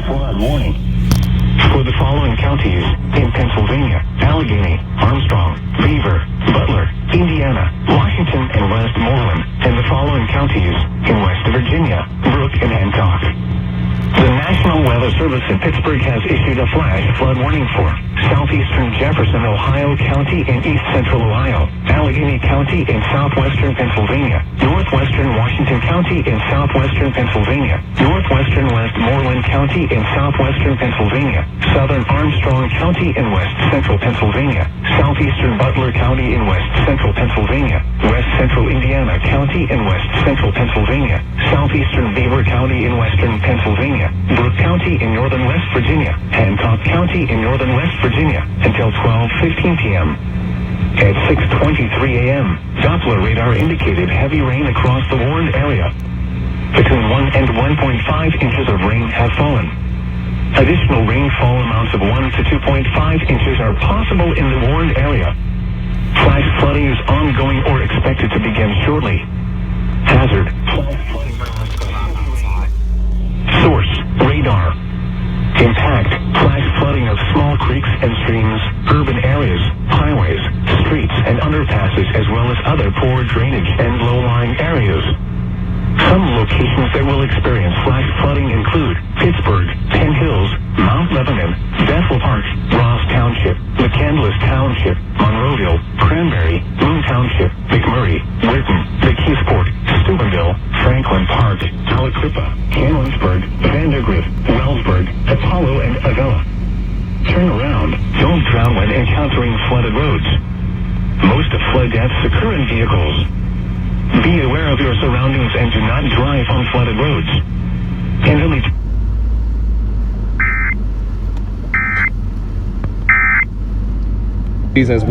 flood warning. For the following counties in Pennsylvania: Allegheny, Armstrong, Beaver, Butler, Indiana, Washington, and Westmoreland, and the following counties in West Virginia: Brooke and Hancock. The National Weather Service in Pittsburgh has issued a flash flood warning for southeastern Jefferson, Ohio County and east central Ohio, Allegheny County in southwestern Pennsylvania, northwestern Washington County in southwestern Pennsylvania, northwestern Westmoreland County in southwestern Pennsylvania, southern Armstrong County in west central Pennsylvania, southeastern Butler County in west central Pennsylvania, west central Indiana County in west central Pennsylvania, southeastern Beaver County in western Pennsylvania, Brooke County in northern West Virginia, Hancock County in northern West Virginia, until 12:15 p.m. At 6:23 a.m., Doppler radar indicated heavy rain across the warned area. Between 1 and 1.5 inches of rain have fallen. Additional rainfall amounts of 1 to 2.5 inches are possible in the warned area. Flash flooding is ongoing or expected to begin shortly. Hazard: source: radar. Impact: flash flooding of small creeks and streams, urban areas, highways, streets, and underpasses, as well as other poor drainage and low-lying areas. Some locations that will experience flash flooding include Pittsburgh, Penn Hills, Mount Lebanon, Bethel Park, Ross Township, McCandless Township, Monroeville, Cranberry, Moon Township, McMurray, Whitten, McKeesport, Steubenville, Franklin Park, Aliquippa, Canonsburg, Vandergrift, Wellsburg, Apollo, and Avella. Turn around. Don't drown when encountering flooded roads. Most flood deaths occur in vehicles. Be aware of your surroundings and do not drive on flooded roads. And only as